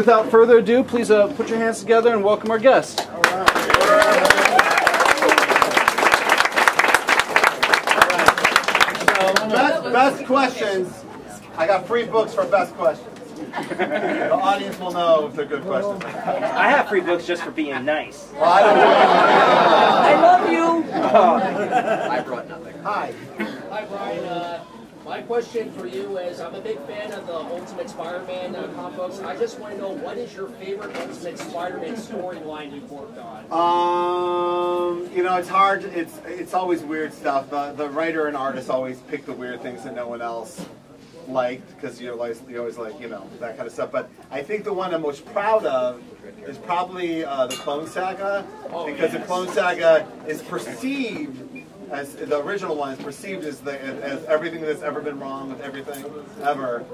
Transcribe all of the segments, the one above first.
without further ado, please put your hands together and welcome our guest. All right. So, best questions. I got free books for best questions. The audience will know if they're good questions. I have free books just for being nice. Well, I don't I love you. I brought nothing. Hi. Hi, Brian. My question for you is, I'm a big fan of the Ultimate Spider-Man comic books. I just want to know, what is your favorite Ultimate Spider-Man storyline you've worked on? You know, it's hard. It's always weird stuff. The writer and artist always pick the weird things that no one else liked, because you always like, you know, that kind of stuff. But I think the one I'm most proud of is probably the Clone Saga, because the Clone Saga is perceived as the original one is perceived as everything that's ever been wrong with everything ever,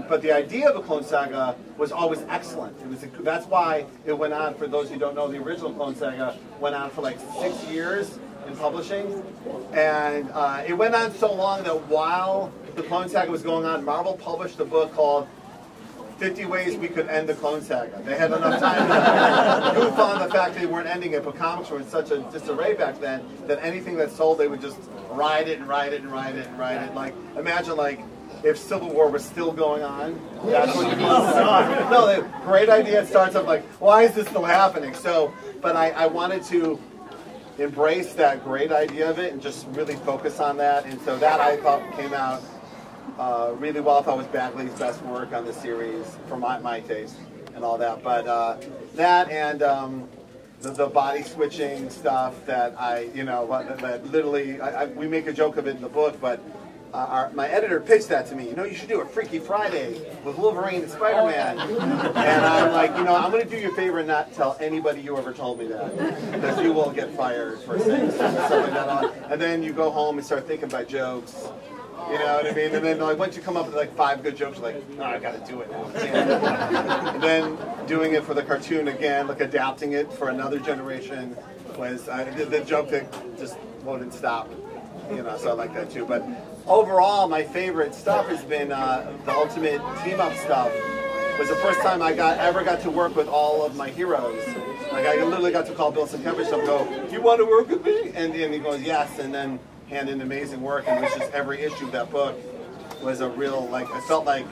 but the idea of the Clone Saga was always excellent. That's why it went on. For those who don't know, the original Clone Saga went on for like 6 years in publishing, and it went on so long that while the Clone Saga was going on, Marvel published a book called 50 Ways We Could End the Clone Saga. They had enough time to goof on the fact they weren't ending it, but comics were in such a disarray back then that anything that sold, they would just ride it and ride it and ride it and ride it. Like, imagine like if Civil War was still going on. That's what you mean. No, great idea. It starts off like, why is this still happening? So, but I wanted to embrace that great idea of it and just really focus on that, and so that I thought came out really well. I thought was Bagley's best work on the series for my taste and all that. But that and the body switching stuff that that literally we make a joke of it in the book, but my editor pitched that to me. You know, you should do a Freaky Friday with Wolverine and Spider-Man. And I'm like, you know, I'm going to do you a favor and not tell anybody you ever told me that, because you will get fired for saying stuff like that. And then you go home and start thinking about jokes. You know what I mean? And then like once you come up with like 5 good jokes, you're like, oh, I got to do it now. And then doing it for the cartoon again, like adapting it for another generation, was the joke that just wouldn't stop. You know, so I like that too. But overall, my favorite stuff has been the Ultimate Team Up stuff. It was the first time I ever got to work with all of my heroes. Like I literally got to call Bill Sienkiewicz and go, "You want to work with me?" And he goes, "Yes." And then hand in amazing work, and which is every issue of that book was a real, like, I felt like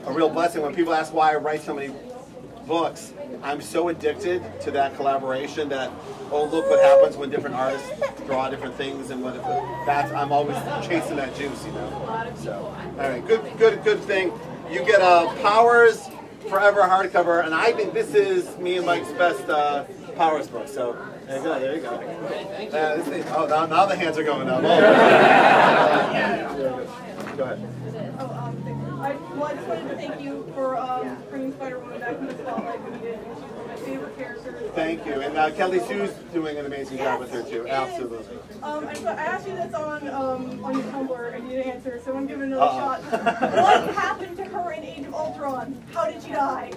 a real blessing. When people ask why I write so many books, I'm so addicted to that collaboration that, oh, look what happens when different artists draw different things, and I'm always chasing that juice, you know. So, all right, good thing. You get a Powers Forever hardcover, and I think this is me and Mike's best Powers book. So there you go. There you go. Oh, now the hands are going up. Go ahead. I just wanted to thank you for bringing Spider-Woman back in the spotlight when you did. She's one of my favorite characters. Thank you. And Kelly Sue's doing an amazing job with her too. Absolutely. And so I asked you this on your Tumblr and you didn't answer, so I'm giving another shot. What happened to her in Age of Ultron? How did she die?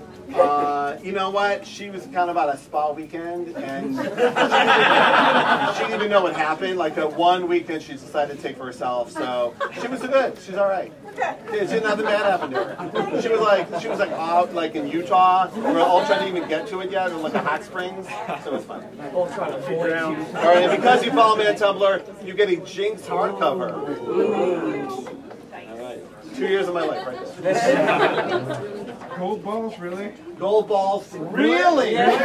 You know what? She was kind of on a spa weekend, and she didn't even know what happened. Like that one weekend, she decided to take for herself. So she was good. She's all right. Okay. She nothing bad happened to her. She was like out like in Utah, where Ultron didn't even get to it yet, in like a hot springs. So it was fun. Ultron to fall down. All right, and because you follow me on Tumblr, you get a Jinx hardcover. All right, 2 years of my life right there. Gold balls, really? Gold balls, really? That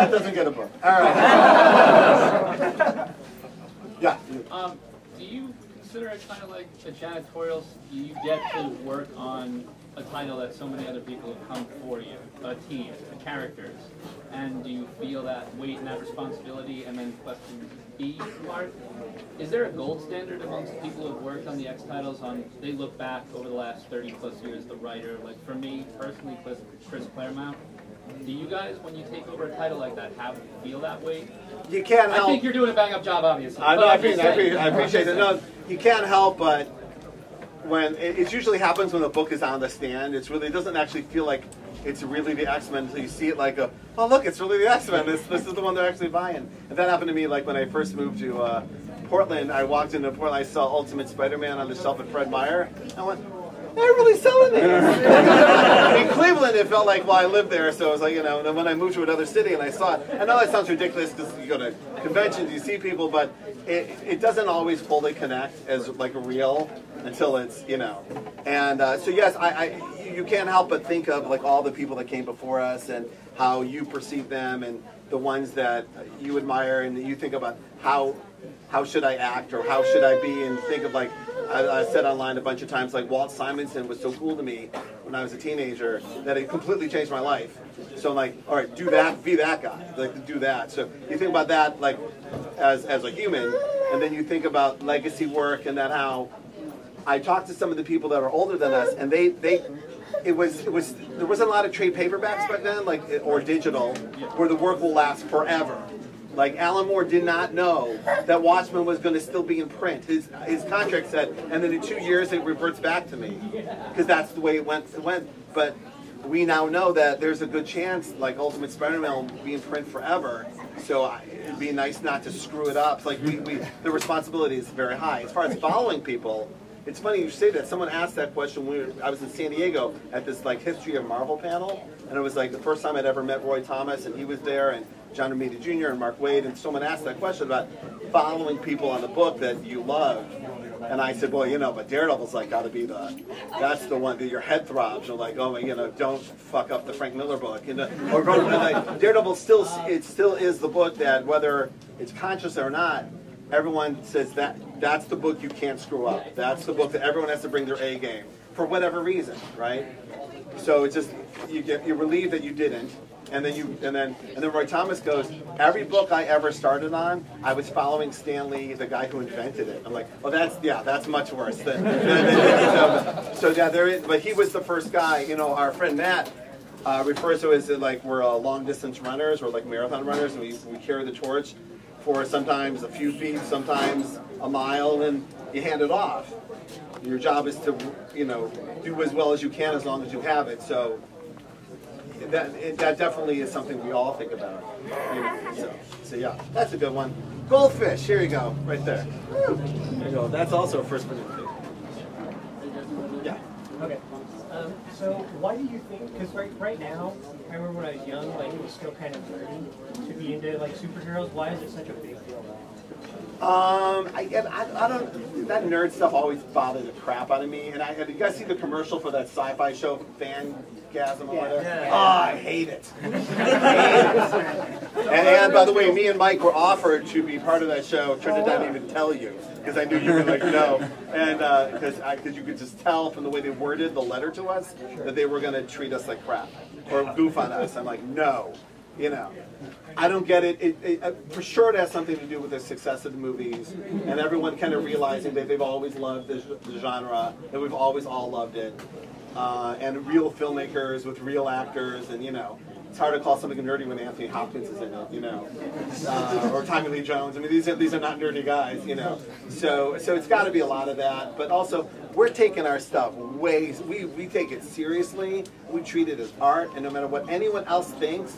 doesn't get a book. All right. Yeah. Do you consider it kind of like a janitorial? You get to work on a title that so many other people have come for you, a team, characters, and do you feel that weight and that responsibility? And then question B part, is there a gold standard amongst people who have worked on the X titles they look back over the last 30 plus years, the writer, like for me personally, Chris Claremont, do you guys, when you take over a title like that, feel that weight? You can't help. I think you're doing a bang up job, obviously. I appreciate it. No, you can't help but when it usually happens when the book is on the stand. It doesn't actually feel like it's really the X-Men until you see it like oh look, it's really the X-Men. This is the one they're actually buying. And that happened to me like when I first moved to Portland. I walked into Portland, I saw Ultimate Spider-Man on the shelf at Fred Meyer. I went, they're really selling these. In Cleveland, it felt like, well, I lived there, so it was like, you know, and then when I moved to another city and I saw it, I know that sounds ridiculous because you go to conventions, you see people, but it doesn't always fully connect as like real until it's, you know. And so yes, you can't help but think of like all the people that came before us and how you perceive them and the ones that you admire, and you think about how should I act or how should I be, and think of like, I said online a bunch of times, like Walt Simonson was so cool to me when I was a teenager that it completely changed my life. So I'm like, all right, do that, be that guy, like do that. So you think about that like as a human, and then you think about legacy work and that how I talked to some of the people that are older than us, and there wasn't a lot of trade paperbacks back then, like or digital, where the work will last forever. Like Alan Moore did not know that Watchmen was going to still be in print. His contract said, and then in 2 years it reverts back to me, because that's the way it went. But we now know that there's a good chance, like Ultimate Spider-Man will be in print forever. So it'd be nice not to screw it up. It's like the responsibility is very high. As far as following people, it's funny you say that. Someone asked that question when I was in San Diego at this like History of Marvel panel, and it was like the first time I'd ever met Roy Thomas, and he was there, and John Romita Jr. and Mark Waid, and someone asked that question about following people on the book that you loved. And I said, well, you know, but Daredevil's like got to be that's the one that your head throbs. You're like, oh, you know, don't fuck up the Frank Miller book. You know, or like, Daredevil still is the book that, whether it's conscious or not, everyone says that's the book you can't screw up. That's the book that everyone has to bring their A game for whatever reason, right? So it's just you're relieved that you didn't. And then Roy Thomas goes, every book I ever started on, I was following Stan Lee, the guy who invented it. I'm like, oh, that's much worse. So yeah, there is, but he was the first guy. You know, our friend Matt refers to it as like we're long distance runners, we're like marathon runners, and we carry the torch for sometimes a few feet, sometimes a mile, and you hand it off. Your job is to, you know, do as well as you can as long as you have it. So that definitely is something we all think about. You know, so yeah, that's a good one. Goldfish, here you go, right there. There you go. That's also a first one. Yeah. Okay. So why do you think, because right now, I remember when I was young, like it was still kind of nerdy to be into like superheroes. Why is it such a big deal now? I don't. That nerd stuff always bothered the crap out of me. And did you guys see the commercial for that sci-fi show, Fangasm or whatever? Yeah. Oh, I hate it. And by the way, me and Mike were offered to be part of that show. Turned out I didn't even tell you because I knew you were like no, and because you could just tell from the way they worded the letter to us that they were going to treat us like crap or goof on us. I'm like, no. You know, I don't get it. For sure, it has something to do with the success of the movies and everyone kind of realizing that they've always loved the genre, that we've always all loved it, and real filmmakers with real actors, and you know, it's hard to call something nerdy when Anthony Hopkins is in it, you know, or Tommy Lee Jones. I mean, these are not nerdy guys, you know. So it's got to be a lot of that, but also we're taking our stuff we take it seriously. We treat it as art, and no matter what anyone else thinks.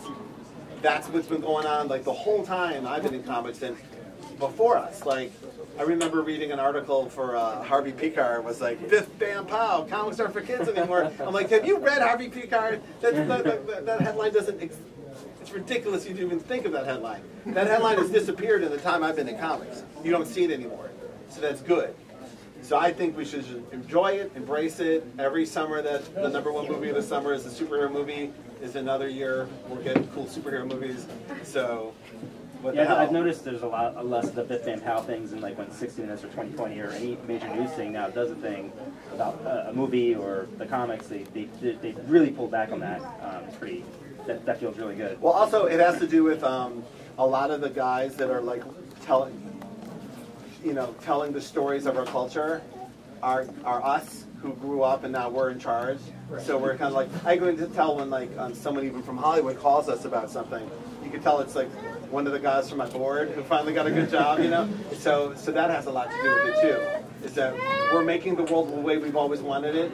That's what's been going on like the whole time I've been in comics and before us. Like, I remember reading an article for Harvey Picard was like, "Biff Bam Pow, comics aren't for kids anymore." I'm like, have you read Harvey Picard? That headline doesn't, it's ridiculous you even think of that headline. That headline has disappeared in the time I've been in comics. You don't see it anymore. So that's good. So I think we should enjoy it, embrace it. Every summer that the #1 movie of the summer is a superhero movie is another year we're getting cool superhero movies. So what the hell? I've noticed there's a lot less of the Biff Van Pow things in like when 60 Minutes or 2020 or any major news thing now does a thing about a movie or the comics. They really pulled back on that. It's pretty. That feels really good. Well, also it has to do with a lot of the guys that are like telling the stories of our culture are us who grew up and now we're in charge. Right. So we're kind of like, I go to tell when like someone even from Hollywood calls us about something, you can tell it's like one of the guys from my board who finally got a good job, you know? So that has a lot to do with it too, is that we're making the world the way we've always wanted it.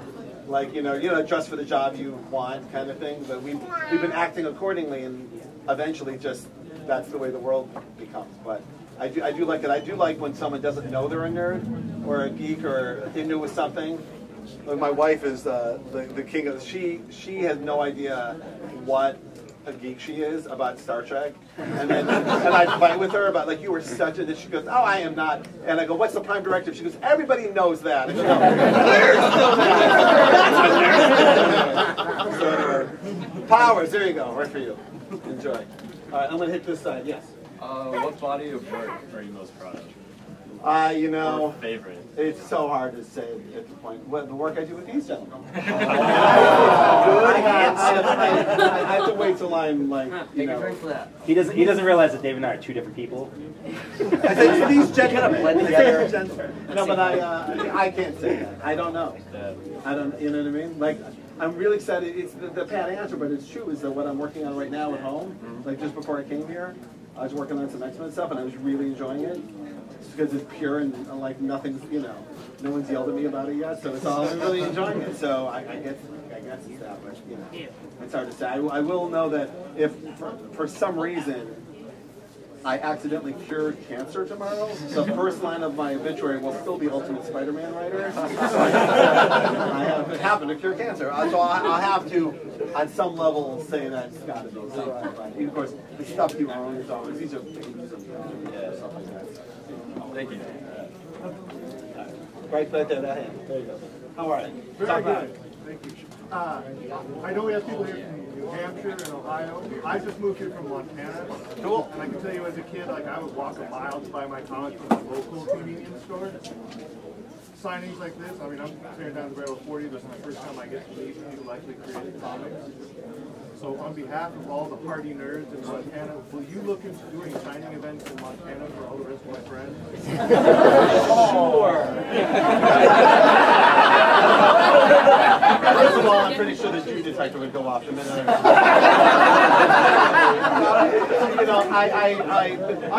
Like, you know, dress for the job you want kind of thing, but we've been acting accordingly and eventually just that's the way the world becomes. But I do like it. I do like when someone doesn't know they're a nerd or a geek or they knew with something, my wife is the king of. She has no idea what a geek she is about Star Trek, and I fight with her about like you were such a. And she goes, oh, I am not. And I go, what's the prime directive? She goes, everybody knows that. I go, no, players know that. So anyway, Powers, there you go, right for you. Enjoy. All right, I'm gonna hit this side. Yes. What body of work are you most proud of? You know, Or favorite? it's so hard to say at the point. What the work I do with these gentlemen. Good hands. I have to wait till I'm like, you know. He doesn't realize that Dave and I are two different people. I said these gentlemen blend together. No, but I can't say that. I don't know. I don't. You know what I mean? Like. I'm really excited. It's the pat answer, but it's true. Is that what I'm working on right now at home? Like just before I came here, I was working on some X-Men stuff, and I was really enjoying it. Just because it's pure and like nothing's, you know, no one's yelled at me about it yet, so it's all I'm really enjoying it. So I guess it's that, but you know, it's hard to say. I will know that if for some reason I accidentally cured cancer tomorrow, the first line of my obituary will still be Ultimate Spider-Man writer. I happen to cure cancer. So I'll have to, on some level, say that's got to be something. But of course, the stuff you own is always, these are things of stuff like that. Thank you. Right there, that hand. There you go. How are you? Very good. Thank you. I know we have people here from New Hampshire and Ohio. I just moved here from Montana. Cool. And I can tell you as a kid, like I would walk a mile to buy my comics from the local convenience store. Signings like this, I mean, I'm staring down the barrel of 40. This is my first time I get to meet people who actually created comics. So on behalf of all the hardy nerds in Montana, will you look into doing signing events in Montana for all the rest of my friends? Sure. First of all, I'm pretty sure the Jew detector would go off the minute. You know,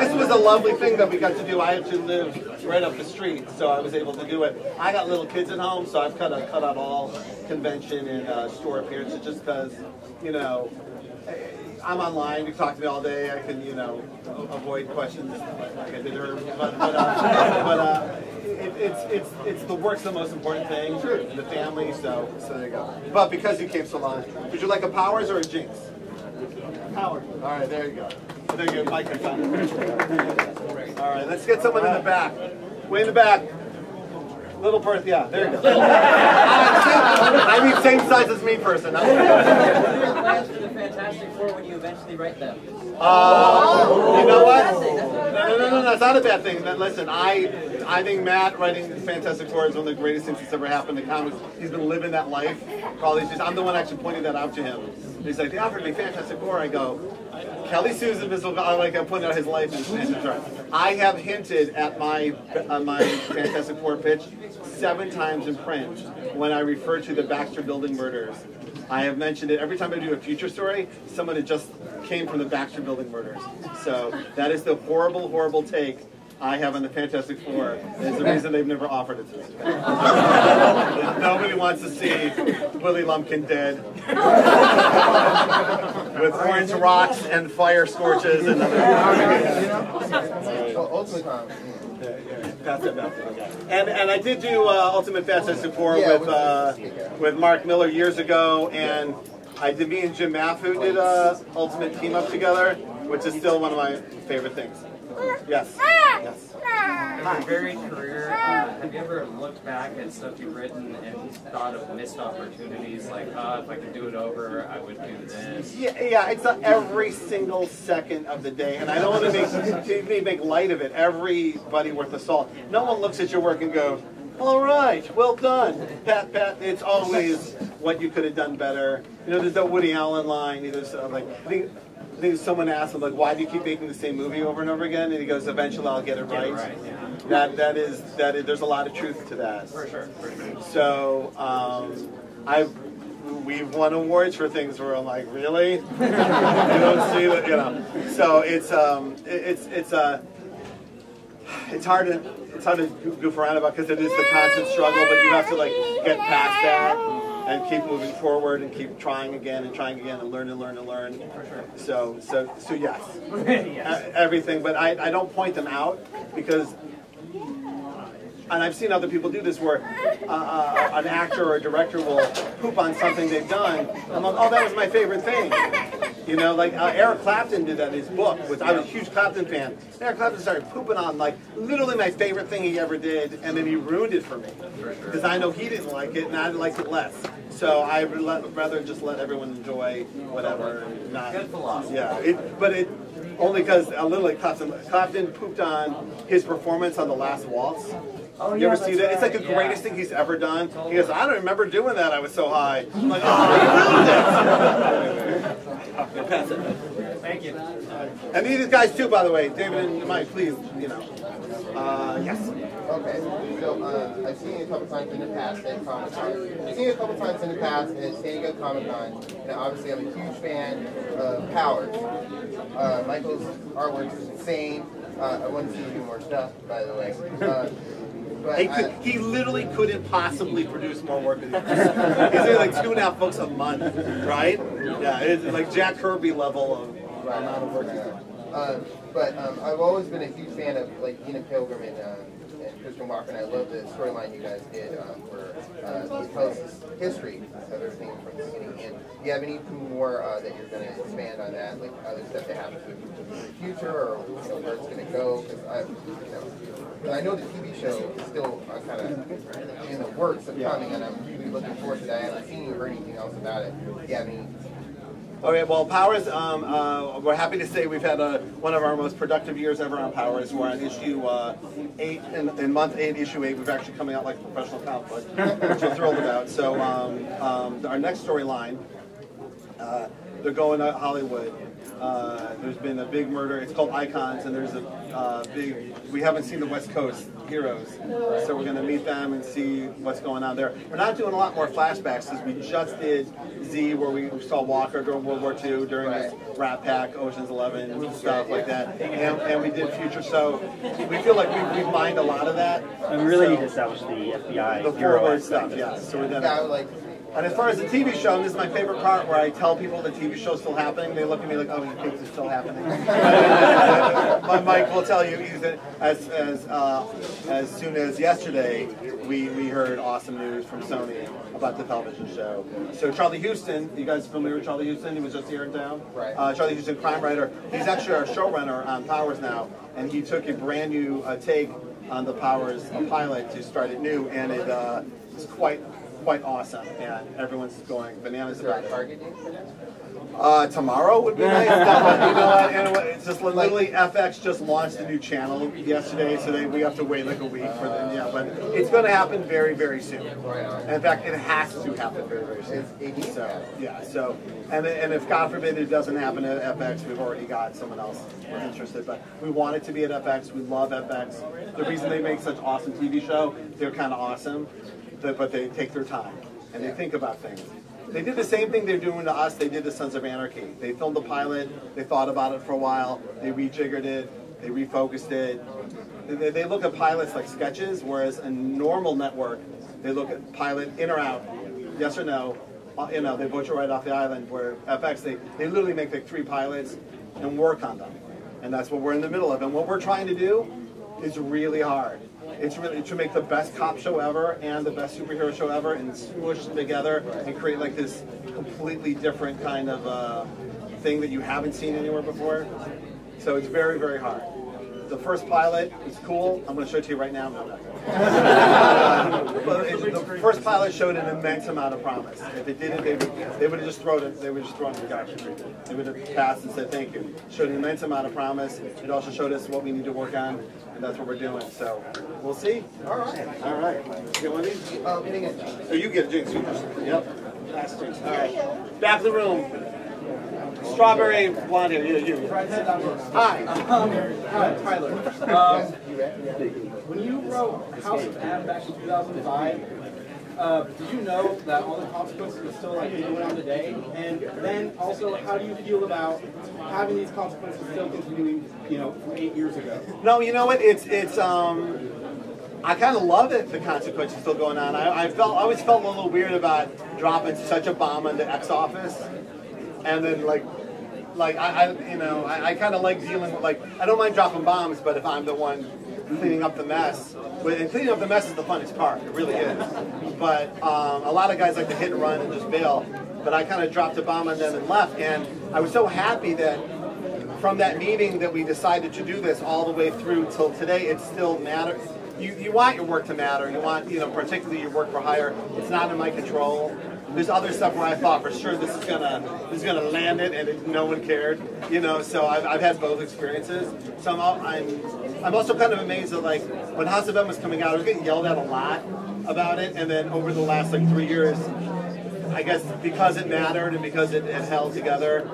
this was a lovely thing that we got to do. I actually live right up the street, so I was able to do it. I got little kids at home, so I've cut out all convention and store appearances just because, you know, I'm online. You talk to me all day. I can, you know, avoid questions like I did earlier. But it's the work's the most important thing. Sure. The family. So there you go. But because you came so long, would you like a Powers or a Jinx? Powers. All right. There you go. There you go. Mike, I found it. All right. Let's get someone in the back. Way in the back. Little person, yeah, there you go. I mean, same size as me person. What are your plans for the Fantastic Four when you eventually write them? You know what? No, that's not a bad thing. Listen, I think Matt writing Fantastic Four is one of the greatest things that's ever happened in comics. He's been living that life for all these years. I'm the one actually pointing that out to him. He's like, they offered me Fantastic Four. I go, Kelly Sue's invisible. Like I'm pointing out his life in Fantastic Four. I have hinted at my Fantastic Four pitch 7 times in print when I refer to the Baxter Building murders. I have mentioned it every time I do a future story. Someone that just came from the Baxter Building murders. So that is the horrible, horrible take I have on the Fantastic Four. It's the reason they've never offered it to me. Nobody wants to see Willie Lumpkin dead with orange rocks and fire scorches and other. And I did do Ultimate Fantastic Four with Mark Miller years ago, and me and Jim Maffoo did Ultimate Team Up together, which is still one of my favorite things. Yes. Yes. In your varied career, have you ever looked back at stuff you've written and thought of missed opportunities, like, if I could do it over, I would do this? Yeah, it's every single second of the day, and I don't want to make light of it. Everybody worth the salt. No one looks at your work and goes, all right, well done. Pat, pat. It's always what you could have done better. You know, there's that Woody Allen line. There's I think someone asked him, like, why do you keep making the same movie over and over again? And he goes, eventually I'll get it right. Yeah. That is, there's a lot of truth to that. For sure. So, we've won awards for things where I'm like, really? You don't see that, you know. So it's hard to goof around about because it is the constant struggle, but you have to like get past that and keep moving forward and keep trying again and learn and learn and learn. So yes, everything. But I don't point them out because and I've seen other people do this where an actor or a director will poop on something they've done. I'm like, oh, that was my favorite thing. You know, like Eric Clapton did that in his book. I was a huge Clapton fan. Eric Clapton started pooping on like literally my favorite thing he ever did, and then he ruined it for me because I know he didn't like it and I liked it less. So I would rather just let everyone enjoy whatever. Not, Good philosophy. yeah, but only because a little like Clapton pooped on his performance on The Last Waltz. Oh, You ever see that? It's like the greatest thing he's ever done. He goes, I don't remember doing that. I was so high. I'm like, oh, you ruined it. Pass it. Thank you. And these guys too, by the way. David and Mike, please, you know. Yes. Okay, so I've seen it a couple times in the past at Comic-Con. I've seen it a couple times in the past at San Diego Comic-Con, and obviously I'm a huge fan of Powers. Michael's artwork is insane. I want to see him do more stuff, by the way. But he literally couldn't possibly produce more work than he does. He's doing like 2.5 books a month, right? Yeah, it's like Jack Kirby level of amount of work he's doing. But I've always been a huge fan of like Ina Pilgrim and Christian Walker, and I love the storyline you guys did where it tells history of everything from the beginning. And do you have any more that you're going to expand on that, like other stuff that happens in the future, or you know, where it's going to go? Because I know the TV show is still kind of in the works of coming, and I'm really looking forward to that. I haven't seen or heard anything else about it. Do you have any? Okay, well, Powers, we're happy to say we've had one of our most productive years ever on Powers. We're on issue 8, in month 8, issue 8. We've actually coming out like a professional comic book, which we're thrilled about. So our next storyline, they're going to Hollywood. There's been a big murder. It's called Icons, and there's a we haven't seen the West Coast heroes, so we're going to meet them and see what's going on there. We're not doing a lot more flashbacks because we just did Z, where we saw Walker during World War II, during his Rat Pack, Ocean's 11, stuff like that, and we did Future, so we feel like we've mined a lot of that. And we really need to establish the FBI the forward stuff, yeah. So we're gonna. And as far as the TV show, and this is my favorite part, where I tell people the TV show's still happening, they look at me like, "Oh, you think it's still happening?" But Mike will tell you, as soon as yesterday, we heard awesome news from Sony about the television show. So Charlie Houston, you guys familiar with Charlie Houston? He was just here in town. Right. Charlie Houston, crime writer. He's actually our showrunner on Powers now, and he took a brand new take on the Powers pilot to start it new, and it's quite awesome, and everyone's going bananas about it. Tomorrow would be nice. But you know what? Anyway, it's just literally FX just launched a new channel yesterday, so we have to wait like a week for them. Yeah, but it's going to happen very, very soon. And in fact, it has to happen very, very soon. So yeah. So and if God forbid it doesn't happen at FX, we've already got someone else who's interested. But we want it to be at FX. We love FX. The reason they make such awesome TV show, they're kind of awesome. But they take their time, and they think about things. They did the same thing they're doing to us. They did to Sons of Anarchy. They filmed the pilot. They thought about it for a while. They rejiggered it. They refocused it. They look at pilots like sketches, whereas a normal network, they look at pilot in or out, yes or no. You know, they butcher right off the island. Where FX, they literally make like 3 pilots and work on them. And that's what we're in the middle of. And what we're trying to do is really hard. It's really to make the best cop show ever and the best superhero show ever and smush them together and create like this completely different kind of thing that you haven't seen anywhere before. So it's very, very hard. The first pilot is cool. I'm going to show it to you right now. The first pilot showed an immense amount of promise. If it didn't, they would have just thrown it. They would just thrown it in the garbage. They would have passed and said thank you. Showed an immense amount of promise. It also showed us what we need to work on, and that's what we're doing. So we'll see. All right. All right. Get one of these? Oh, you get a jinx. Yep. Last jinx. All right. Back to the room. Strawberry blonde hair. You. Hi. Hi, Tyler. When you wrote House of M back in 2005, did you know that all the consequences are still like going on today? And then also, how do you feel about having these consequences still continuing, you know, from 8 years ago? No, you know what? It's I kind of love it. The consequences still going on. I always felt a little weird about dropping such a bomb on the X Office, and then like like I kind of like dealing with, like, I don't mind dropping bombs, but if I'm the one cleaning up the mess, and cleaning up the mess is the funnest part, it really is. But a lot of guys like to hit and run and just bail, but I kind of dropped a bomb on them and left, and I was so happy that from that meeting that we decided to do this all the way through till today, it still matters. You want your work to matter. You want, particularly your work for hire. It's not in my control. There's other stuff where I thought for sure this is gonna land it, and no one cared. So I've had both experiences. So I'm also kind of amazed that, like, when House of M was coming out, I was getting yelled at a lot about it, and then over the last 3 years, I guess because it mattered and because it held together,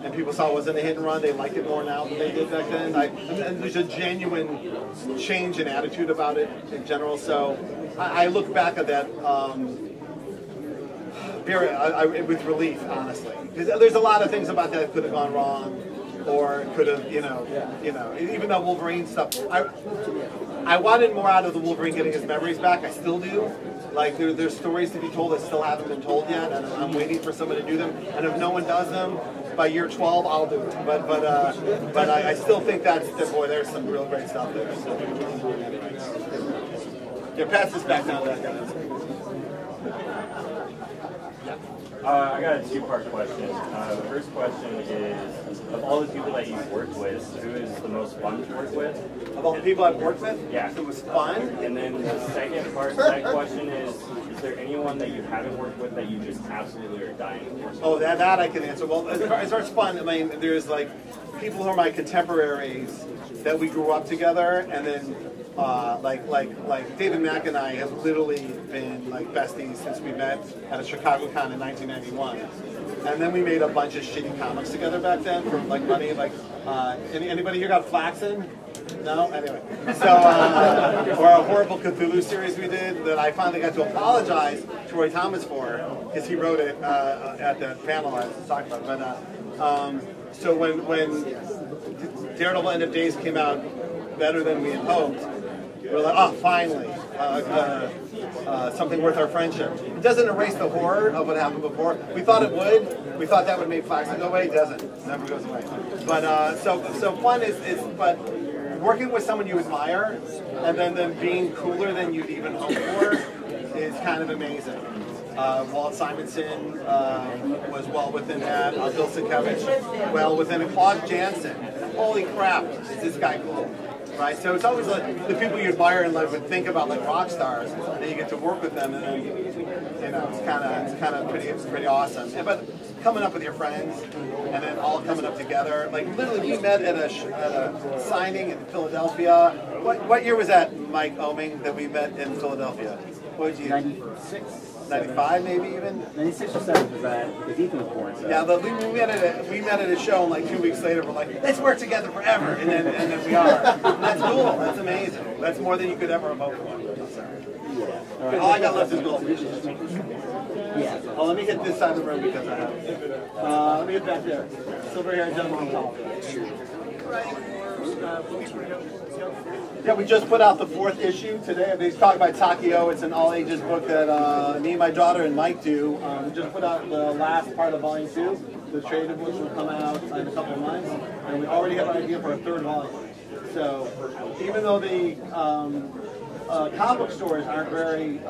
and people saw it wasn't a hit and run, they like it more now than they did back then. And there's a genuine change in attitude about it in general. So I look back at that with relief, honestly. Because there's a lot of things about that could have gone wrong, or could have, even though Wolverine stuff. I wanted more out of the Wolverine getting his memories back. I still do. Like, there's stories to be told that still haven't been told yet, and I'm waiting for someone to do them. And if no one does them, by year 12, I'll do it. But I still think boy, there's some real great stuff there. So. Yeah, pass this back down to that guy. I got a two-part question. The first question is, of all the people that you've worked with, who is the most fun to work with? Of all the people I've worked with? Yeah. It was fun. And then the second part to that question is there anyone that you haven't worked with that you just absolutely are dying for? Oh, that I can answer. Well, as far as fun, I mean, there's like people who are my contemporaries that we grew up together, and then like David Mack and I have literally been like besties since we met at a Chicago Con in 1991. And then we made a bunch of shitty comics together back then for like money. Like, anybody here got Flaxen? No? Anyway. So, or a horrible Cthulhu series we did that I finally got to apologize to Roy Thomas for, because he wrote it at the panel I was talking about. But, so when Daredevil End of Days came out better than we had hoped, we were like, oh, finally, something worth our friendship. It doesn't erase the horror of what happened before. We thought it would. We thought that would make Flaxen go away. It doesn't. It never goes away. But so fun is but working with someone you admire and then them being cooler than you'd even hope for is kind of amazing. Walt Simonson was well within that. Bill Sienkiewicz, well within it. Claude Jansen. Holy crap, is this guy cool? Right, so it's always like the people you admire and like would think about like rock stars, and you get to work with them, and then it's kind of pretty awesome. But coming up with your friends, and then all coming up together, like literally we met at a signing in Philadelphia. What year was that, Mike Oming, that we met in Philadelphia? What was you? 96. 95 maybe even? 96 or 7 because Ethan was born. So. Yeah, but we met at a show, and like 2 weeks later we're like, let's work together forever, and then we are. And that's cool. That's amazing. That's more than you could ever have hoped for. Yeah. All I got left is goldfish. Yeah. Oh, let me hit this side of the room because I have. Let me get back there. Silver haired gentleman on top. Yeah, we just put out the 4th issue today. He's talking about Takio. It's an all-ages book that me and my daughter and Mike do. We just put out the last part of Volume 2. The trade of which will come out in a couple of months. And we already have an idea for a 3rd volume. So even though the comic book stores aren't very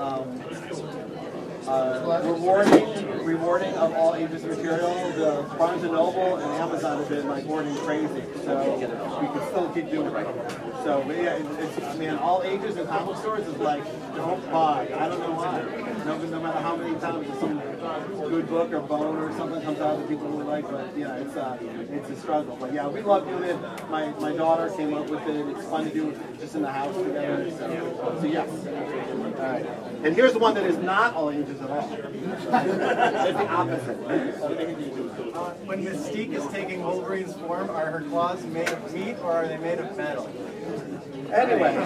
rewarding of all ages material, the Barnes & Noble and Amazon have been like ordering crazy, so we can still keep doing it. So but yeah, I mean, all ages in comic stores is like, don't buy. I don't know why. No matter how many times some good book or Bone or something comes out that people really like, but yeah, it's a struggle. But yeah, we love doing it. My daughter came up with it. It's fun to do it just in the house together. So yes. All right. And here's the one that is not all ages at all. It's the opposite. When Mystique is taking Wolverine's form, are her claws made of meat or are they made of metal? Anyway.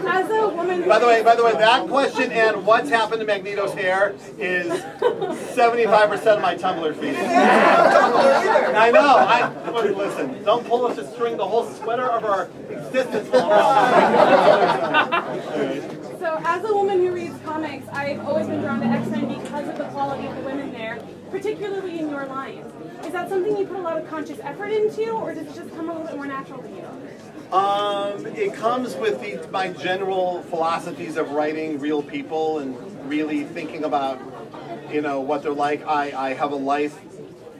As a woman. By the way, that question and what's happened to Magneto's hair is 75% of my Tumblr feed. I know. Listen, don't pull us to string the whole sweater of our existence. So as a woman who reads comics, I've always been drawn to X-Men because of the quality of the women there, particularly in your lines. Is that something you put a lot of conscious effort into, or does it just come a little bit more natural to you? It comes with my general philosophies of writing real people and really thinking about, what they're like. I have a life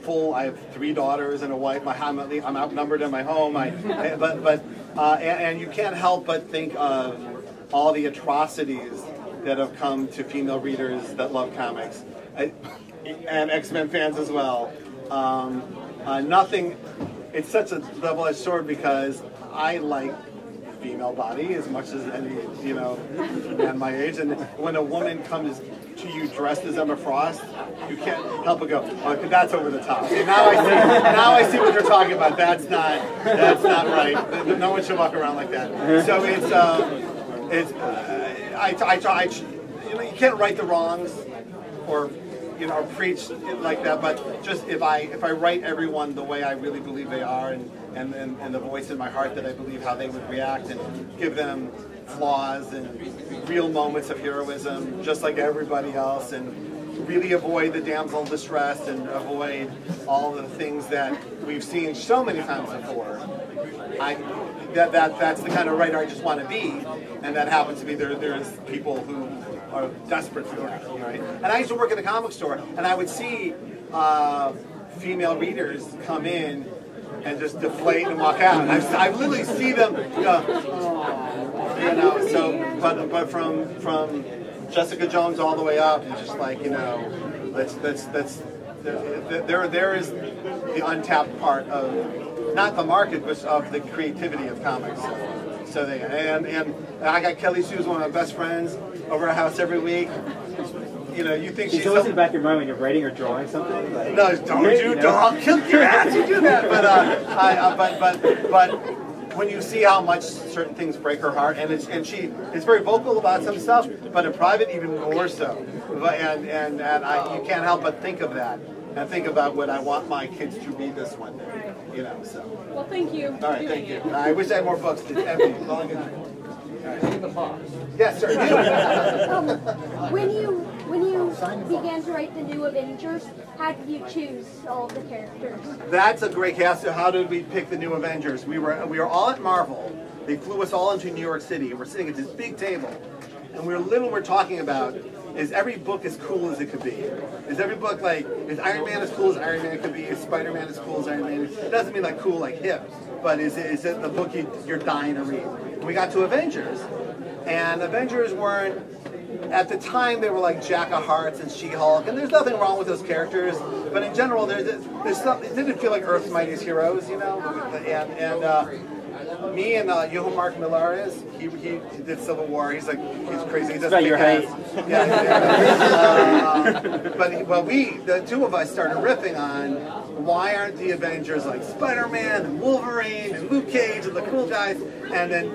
full. I have 3 daughters and a wife. I'm outnumbered in my home. And you can't help but think of all the atrocities that have come to female readers that love comics, and X-Men fans as well. It's such a double-edged sword because I like female body as much as any, man my age. And when a woman comes to you dressed as Emma Frost, you can't help but go, oh, that's over the top. See, now I see what you're talking about. That's not right. No one should walk around like that. So you can't right the wrongs or preach like that, but just if I write everyone the way I really believe they are, and the voice in my heart that I believe how they would react, and give them flaws and real moments of heroism, just like everybody else, and really avoid the damsel in distress and avoid all the things that we've seen so many times before. That's the kind of writer I just want to be, and that happens to be there's people who are desperate for that, right? And I used to work in a comic store, and I would see female readers come in and just deflate and walk out. And I literally see them, So, but from Jessica Jones all the way up, and just like there is the untapped part of not the market, but of the creativity of comics. So and I got Kelly Sue's one of my best friends over our house every week. You think she's always in the back of your mind when you're writing or drawing something. Like, no, I'll kill your ass. You do that, but when you see how much certain things break her heart, and she is very vocal about some stuff, but in private even more so. And you can't help but think of that. And think about what I want my kids to read this one day, So. Well, thank you. All right, thank you. I wish I had more books. It's empty. It's all good. Yes, sir. When you began to write the New Avengers, how did you choose all of the characters? That's a great cast. How did we pick the New Avengers? We were all at Marvel. They flew us all into New York City, and we're sitting at this big table, and we're talking about, is every book as cool as it could be? Is every book is Iron Man as cool as Iron Man could be? Is Spider-Man as cool as Iron Man? It doesn't mean cool like hip, but is it the book you're dying to read? And we got to Avengers, and Avengers weren't, at the time they were like Jack of Hearts and She-Hulk, and there's nothing wrong with those characters, but in general there's stuff, it didn't feel like Earth's Mightiest Heroes, me and Mark Millar he did Civil War. He's crazy. He does your height. But the two of us started riffing on why aren't the Avengers like Spider-Man and Wolverine and Luke Cage and the cool guys, and then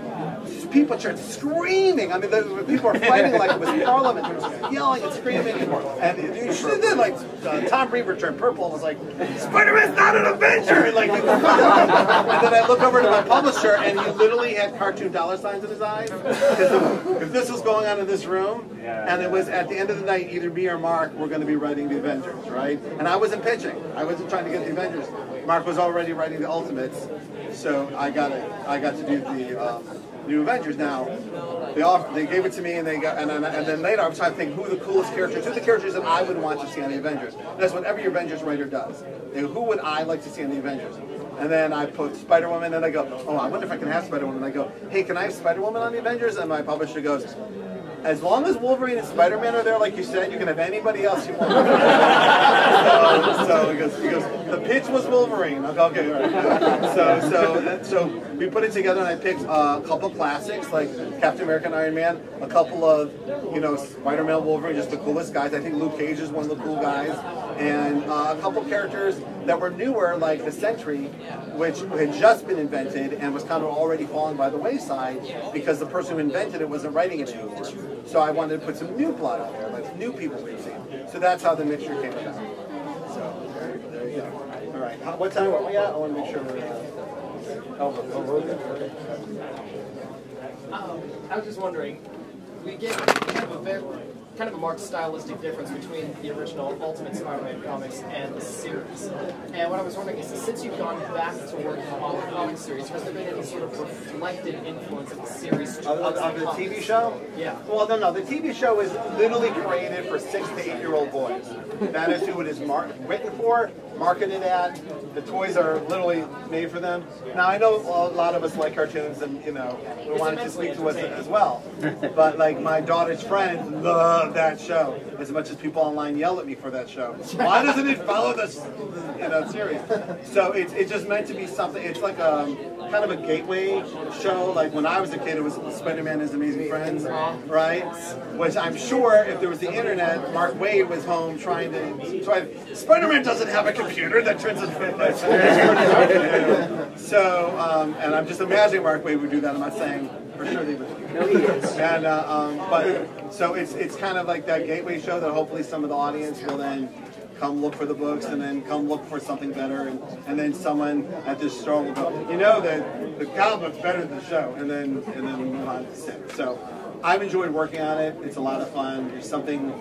people started screaming. I mean, people were fighting like it was Parliament. They were yelling and screaming, and then Tom Brevoort turned purple and was like, "Spider-Man's not an Avenger!" And then I look over to my publisher, and he literally had cartoon dollar signs in his eyes. If this was going on in this room, and it was at the end of the night, either me or Mark were going to be writing the Avengers, right? And I wasn't pitching. I wasn't trying to get the Avengers. Mark was already writing the Ultimates, so I got to do the New Avengers. Now they gave it to me, and then later I was trying to think who the coolest characters, who the characters that I would want to see on the Avengers. And that's what every Avengers writer does. Who would I like to see on the Avengers? And then I put Spider-Woman, and I go, oh, I wonder if I can have Spider-Woman. And I go, hey, can I have Spider-Woman on the Avengers? And my publisher goes, as long as Wolverine and Spider-Man are there, like you said, you can have anybody else you want. so he goes, the pitch was Wolverine. I go, okay, all right. So we put it together, and I picked a couple classics like Captain America and Iron Man, a couple of, Spider-Man, Wolverine, just the coolest guys. I think Luke Cage is one of the cool guys, and a couple characters that were newer, like the Sentry, which had just been invented and was kind of already falling by the wayside because the person who invented it wasn't writing it anymore. So I wanted to put some new blood on there, like new people we've seen. So that's how the mixture came about. So there you go. All right. What time are we at? I want to make sure we're I was just wondering, we get kind of a marked stylistic difference between the original Ultimate Spider-Man comics and the series. And what I was wondering is, since you've gone back to working on the comic series, has there been any sort of reflected influence of the series towards Of the TV show? Yeah. Well, no. The TV show is literally created for 6 to 8-year-old boys. That is who it is written for, marketed at. The toys are literally made for them. Now, I know a lot of us like cartoons, and we wanted to speak to us as well. But like my daughter's friends love that show as much as people online yell at me for that show. Why doesn't it follow the series? So it's just meant to be something. It's like a kind of a gateway show. Like when I was a kid, it was Spider-Man and His Amazing Friends, right? Which I'm sure if there was the internet, Mark Waid was home trying to. Spider-Man doesn't have a computer that turns his fitness. So, and I'm just imagining Mark Waid would do that. I'm not saying for sure they would. No, he is. And but so it's kind of like that gateway show that hopefully some of the audience will then come look for the books and then come look for something better, and then someone at this store will go, that the comic book's better than the show, and then we move on to sit. So I've enjoyed working on it. It's a lot of fun. There's something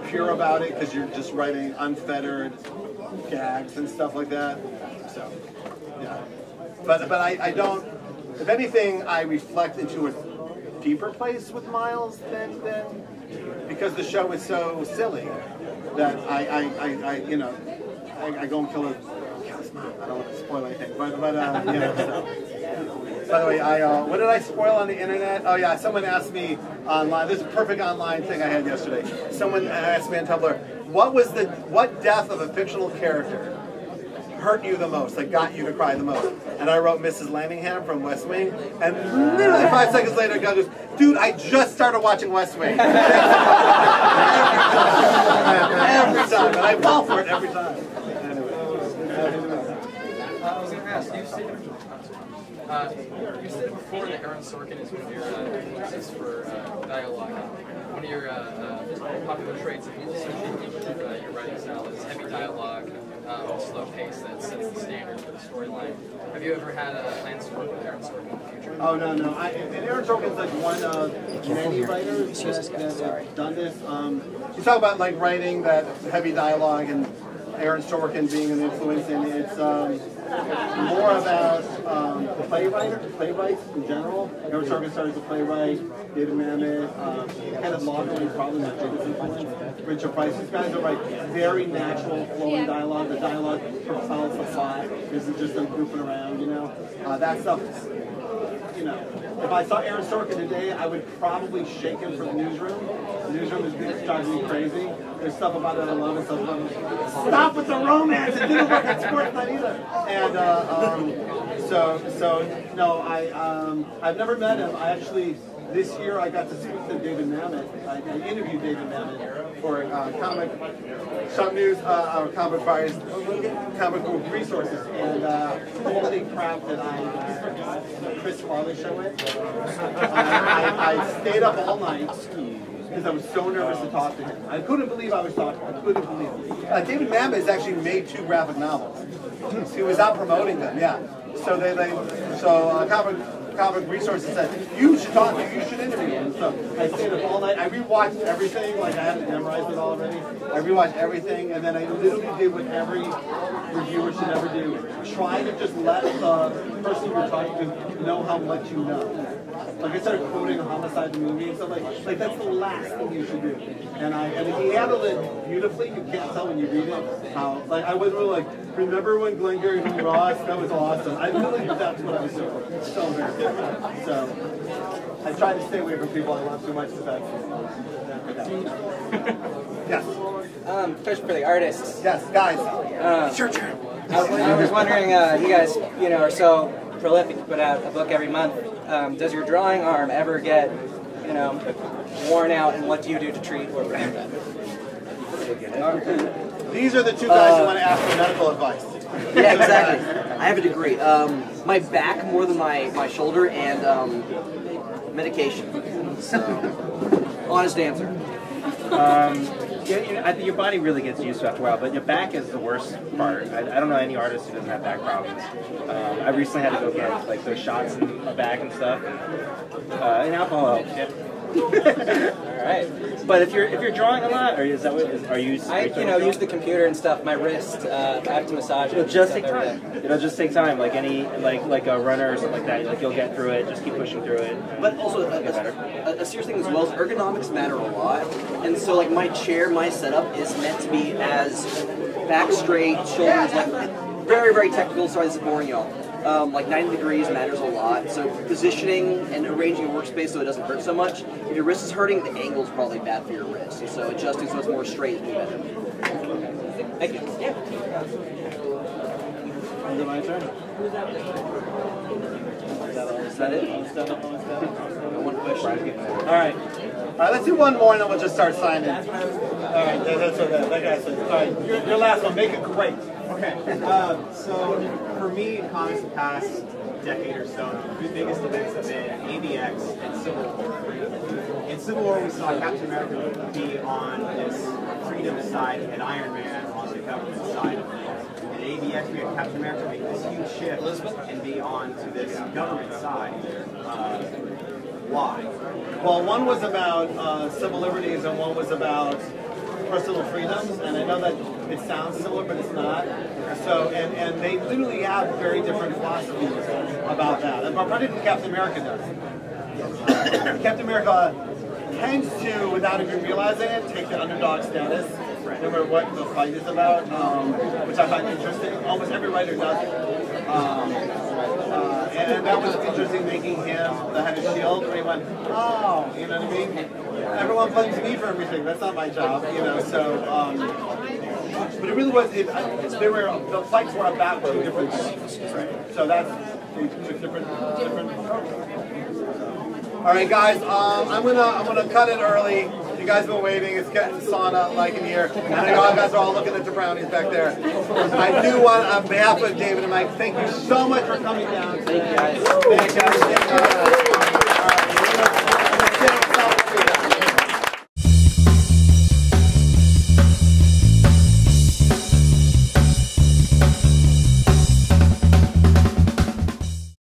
pure about it because you're just writing unfettered gags and stuff like that. So yeah, but I don't. If anything, I reflect into a deeper place with Miles than because the show is so silly that I go and kill his mom. I don't want to spoil anything, but So. By the way, what did I spoil on the internet? Oh yeah, someone asked me online. This is a perfect online thing I had yesterday. Someone asked me on Tumblr, what death of a fictional character hurt you the most, like got you to cry the most? And I wrote Mrs. Lanningham from West Wing, and literally 5 seconds later, a guy goes, "Dude, I just started watching West Wing." Every time, and I fall for it every time. Anyway. I was going to ask, you said before that Aaron Sorkin is one of your influences for dialogue. One of your popular traits that people associate with your writing style is heavy dialogue, slow pace that sets the standard for the storyline. Have you ever had plans to work with Aaron Sorkin in the future? Oh, no. And Aaron Sorkin's like one of many writers that have done this. You talk about like writing that heavy dialogue and Aaron Sorkin being an influence, and it's more about playwrights in general. Aaron Sorkin started as a playwright, David Mamet, Kenneth Lonergan, probably my biggest influence. Richard Price. These guys are like very natural, flowing dialogue. The dialogue propels the plot. This is just them goofing around, that stuff. If I saw Aaron Sorkin today, I would probably shake him from the newsroom. The newsroom is driving me crazy. There's stuff about it I love and stuff about it. Stop with the romance! It didn't work at sports night either. And no, I've never met him. I actually this year I got to speak to David Mamet. I interviewed David Mamet for comic shop news, comic buyers, comic book resources, and holy crap that I Chris Farley show it. I stayed up all night because I was so nervous to talk to him. I couldn't believe I was talking. I couldn't believe it. David Mamet has actually made 2 graphic novels. He was out promoting them, yeah. So comic resources said, you should talk to him, you should interview him. So I stayed up all night. I rewatched everything, like I had it memorized it already. I rewatched everything, and then I literally did what every reviewer should ever do. Try to just let the person you're talking to know how much you know. Like I started quoting a Homicide movie and stuff like that's the last thing you should do. And he handled it beautifully. You can't tell when you read it how I was really like, remember when Glengarry knew Ross? That was awesome. I literally that's what I was doing. So very good. So I try to stay away from people I love too much because yes. Question for the artists. Yes, guys. It's your turn. I was wondering, you guys, are so prolific, you put out a book every month. Does your drawing arm ever get, worn out, and what do you do to treat or prevent that? These are the 2 guys who want to ask for medical advice. Yeah, exactly. I have a degree. My back more than my shoulder, and medication. So, honest answer. I think your body really gets used to it after a while, but your back is the worst part. I don't know any artist who doesn't have back problems. I recently had to go get like those shots in my back and stuff, and alcohol helps. Yeah. right. But if you're drawing a lot, or is that what are you? I use the computer and stuff. My wrist, I have to massage it. It'll just take time. It'll just take time, like any like a runner or something like that. Like you'll get through it. Just keep pushing through it. But also a serious thing as well is ergonomics matter a lot, and so like my chair, my setup is meant to be as back straight, shoulders like very very technical. Sorry, this is boring y'all. Like 90 degrees matters a lot. So positioning and arranging your workspace so it doesn't hurt so much. If your wrist is hurting, the angle is probably bad for your wrist. So adjusting so it's more straight is better. Thank you. Is it my turn? Is that it? One question. All right, let's do one more and then we'll just start signing. All right, that's okay. That guy said. All right, your last one. Make it great. Okay, so for me, in comics the past decade or so, the two biggest events have been AVX and Civil War. In Civil War, we saw Captain America be on this freedom side and Iron Man on the government side of things. In AVX, we had Captain America make this huge shift and be on to this government side. Why? Well, one was about civil liberties and one was about personal freedoms, and I know that it sounds similar, but it's not. So, and they literally have very different philosophies about that. And particularly Captain America does. Captain America tends to, without even realizing it, take the underdog status, no matter what the fight is about, which I find interesting. Almost every writer does it. And that was interesting, making him the head of S.H.I.E.L.D. where he went, oh, you know what I mean? Everyone blames me for everything. That's not my job, you know. So, but it really was. The fights were about two different things. So that's different. All right, guys. I'm gonna cut it early. You guys have been waiting. It's getting sauna-like in here. And I know you guys are all looking at the brownies back there. I do want, on behalf of David and Mike, thank you so much for coming down. Thank you, guys.